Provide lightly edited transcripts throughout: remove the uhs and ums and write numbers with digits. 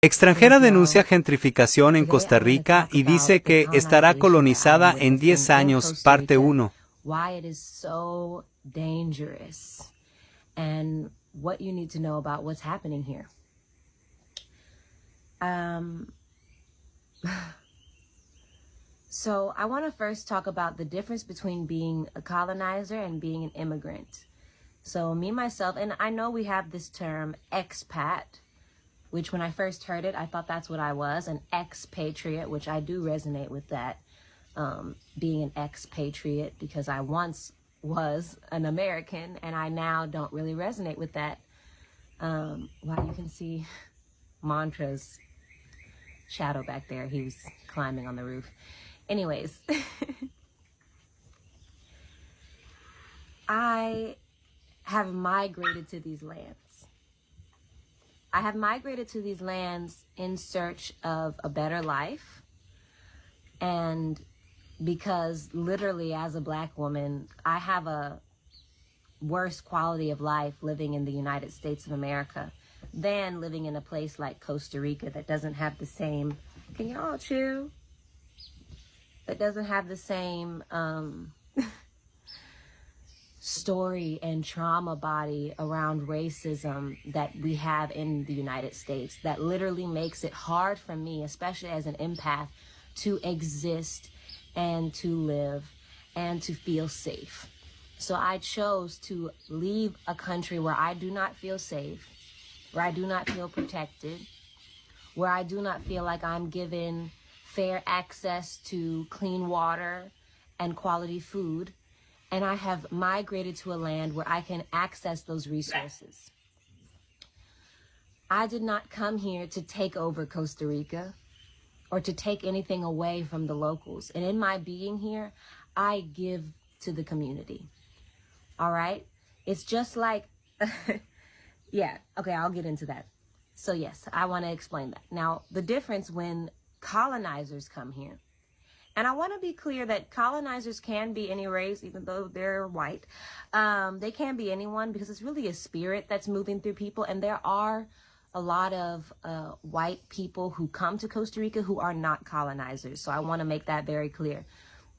Extranjera denuncia gentrificación en Costa Rica y dice que estará colonizada en 10 años, parte 1. Why it is so dangerous and what you need to know about what's happening here. So I want to first talk about the difference between being a colonizer and being an immigrant. So me, myself, and I know we have this term expat, which when I first heard it, I thought that's what I was, an expatriate, which I do resonate with that, being an expatriate, because I once was an American and I now don't really resonate with that. Wow, you can see Mantra's shadow back there. He was climbing on the roof. Anyways, I have migrated to these lands. I have migrated to these lands in search of a better life, and because literally as a Black woman, I have a worse quality of life living in the United States of America than living in a place like Costa Rica that doesn't have the same, can y'all chew? That doesn't have the same story and trauma body around racism that we have in the United States, that literally makes it hard for me, especially as an empath, to exist and to live and to feel safe. So I chose to leave a country where I do not feel safe, where I do not feel protected, where I do not feel like I'm given fair access to clean water and quality food. And I have migrated to a land where I can access those resources. I did not come here to take over Costa Rica or to take anything away from the locals. And in my being here, I give to the community. All right? It's just like, yeah, okay, I'll get into that. So yes, I want to explain that. Now, the difference when colonizers come here, and I want to be clear that colonizers can be any race, even though they're white. They can be anyone, because it's really a spirit that's moving through people. And there are a lot of white people who come to Costa Rica who are not colonizers. So I want to make that very clear.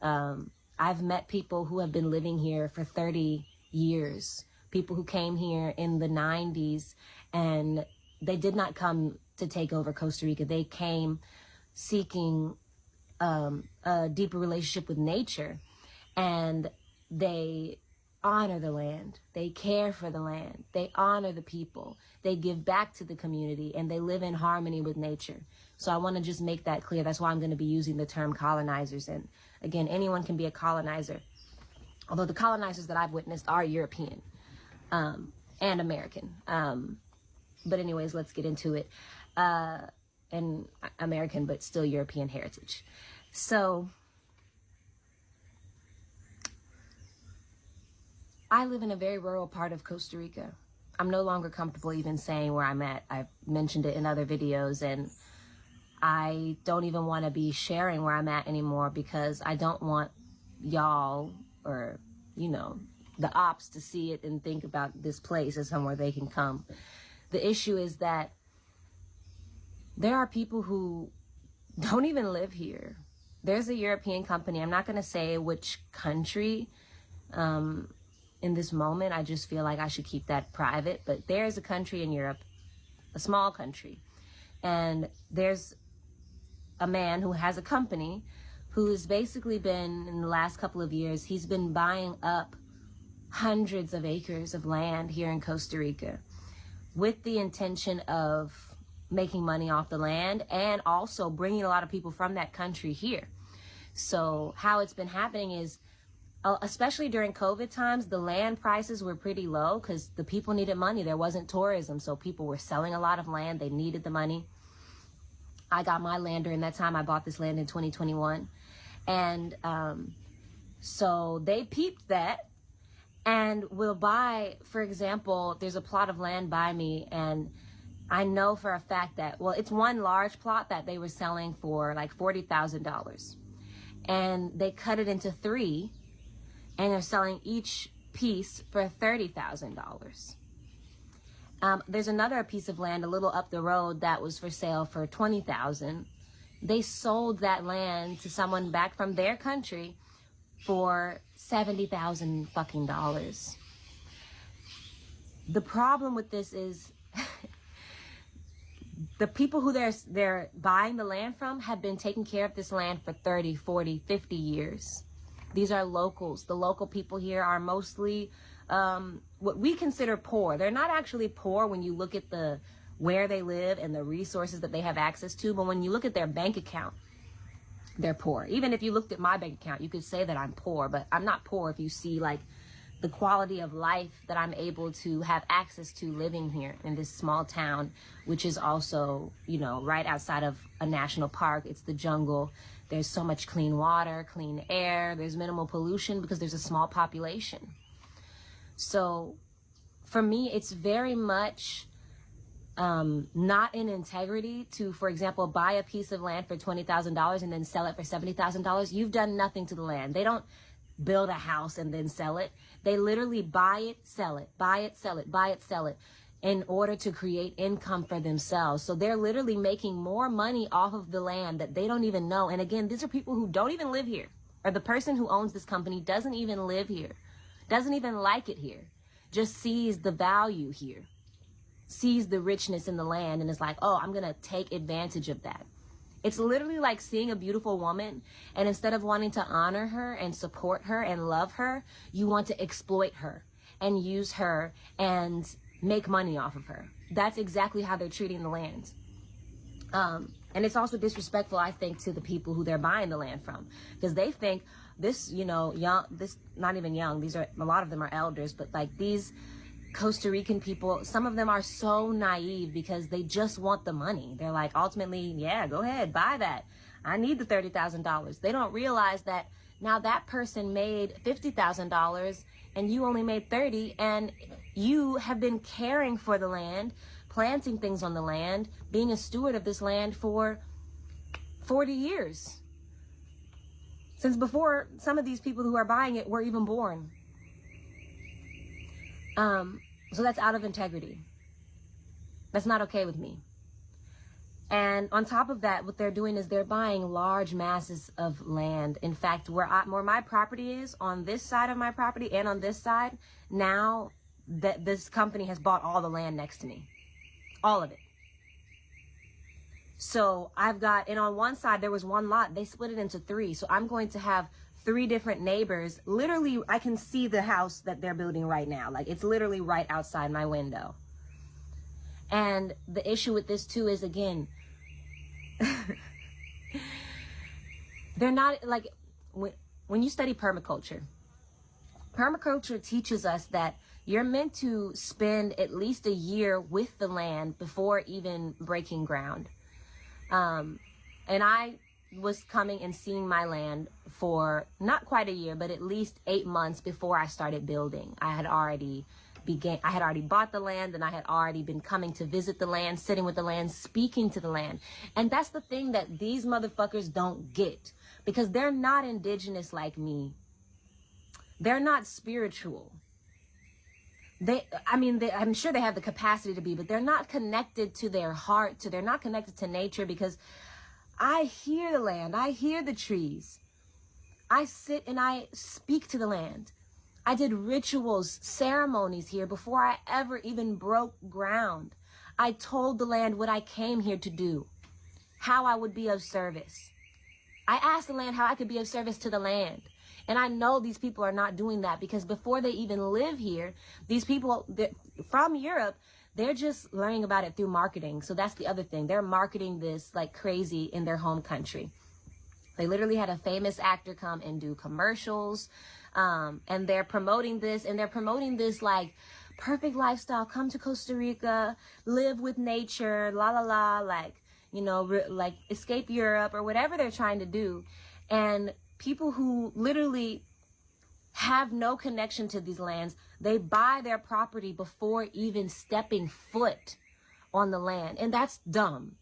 I've met people who have been living here for 30 years, people who came here in the 90s, and they did not come to take over Costa Rica. They came seeking a deeper relationship with nature, and they honor the land, they care for the land, they honor the people, they give back to the community, and they live in harmony with nature. So I want to just make that clear. That's why I'm going to be using the term colonizers. And again, anyone can be a colonizer, although the colonizers that I've witnessed are European and American. But anyways, let's get into it. And American, but still European heritage. So I live in a very rural part of Costa Rica. I'm no longer comfortable even saying where I'm at. I've mentioned it in other videos, and I don't even want to be sharing where I'm at anymore, because I don't want y'all, or, you know, the ops to see it and think about this place as somewhere they can come. The issue is that there are people who don't even live here. There's a European company. I'm not going to say which country in this moment. I just feel like I should keep that private. But there's a country in Europe, a small country, and there's a man who has a company who has basically been, in the last couple of years, he's been buying up hundreds of acres of land here in Costa Rica with the intention of making money off the land and also bringing a lot of people from that country here. So how it's been happening is, especially during COVID times, the land prices were pretty low because the people needed money. There wasn't tourism, so people were selling a lot of land. They needed the money. I got my land during that time. I bought this land in 2021. And so they peeped that and will buy, for example, there's a plot of land by me, and I know for a fact that, well, it's one large plot that they were selling for like $40,000. And they cut it into 3, and they're selling each piece for $30,000. There's another piece of land a little up the road that was for sale for $20,000. They sold that land to someone back from their country for $70,000 fucking dollars. The problem with this is the people who they're buying the land from have been taking care of this land for 30, 40, 50 years. These are locals. The local people here are mostly what we consider poor. They're not actually poor when you look at where they live and the resources that they have access to, but when you look at their bank account, they're poor. Even if you looked at my bank account, you could say that I'm poor, but I'm not poor if you see like the quality of life that I'm able to have access to living here in this small town, which is also, you know, right outside of a national park. It's the jungle. There's so much clean water, clean air. There's minimal pollution because there's a small population. So for me, it's very much not in integrity to, for example, buy a piece of land for $20,000 and then sell it for $70,000. You've done nothing to the land. They don't build a house and then sell it. They literally buy it, sell it, buy it, sell it, buy it, sell it in order to create income for themselves. So they're literally making more money off of the land that they don't even know. And again, these are people who don't even live here, or the person who owns this company doesn't even live here, doesn't even like it here, just sees the value here, sees the richness in the land, and is like, oh, I'm gonna take advantage of that. It's literally like seeing a beautiful woman, and instead of wanting to honor her and support her and love her, you want to exploit her and use her and make money off of her. That's exactly how they're treating the land. And it's also disrespectful, I think, to the people who they're buying the land from, because they think this, you know, not even young, these are, a lot of them are elders, but like these Costa Rican people, some of them are so naive because they just want the money. They're like, ultimately, yeah, go ahead, buy that. I need the $30,000. They don't realize that now that person made $50,000 and you only made 30, and you have been caring for the land, planting things on the land, being a steward of this land for 40 years. Since before some of these people who are buying it were even born. So that's out of integrity. That's not okay with me. And on top of that, what they're doing is they're buying large masses of land. In fact, where my property is, on this side of my property and on this side, now that this company has bought all the land next to me, all of it. So I've got, and on one side there was one lot, they split it into 3. So I'm going to have 3 different neighbors. Literally, I can see the house that they're building right now. Like, it's literally right outside my window. And the issue with this too is, again, they're not like, when you study permaculture teaches us that you're meant to spend at least a year with the land before even breaking ground. And I was coming and seeing my land for not quite a year, but at least 8 months before I started building. I had already bought the land, and I had already been coming to visit the land, sitting with the land, speaking to the land. And that's the thing that these motherfuckers don't get, because they're not indigenous like me. They're not spiritual. I'm sure they have the capacity to be, but they're not connected to their heart, they're not connected to nature, because I hear the land, I hear the trees. I sit and I speak to the land. I did rituals, ceremonies here before I ever even broke ground. I told the land what I came here to do, how I would be of service. I asked the land how I could be of service to the land. And I know these people are not doing that, because before they even live here, these people from Europe, they're just learning about it through marketing. So that's the other thing. They're marketing this like crazy in their home country. They literally had a famous actor come and do commercials. And they're promoting this, like perfect lifestyle. Come to Costa Rica, live with nature, la la la, like, you know, like escape Europe or whatever they're trying to do. And people who literally have no connection to these lands, they buy their property before even stepping foot on the land. And that's dumb.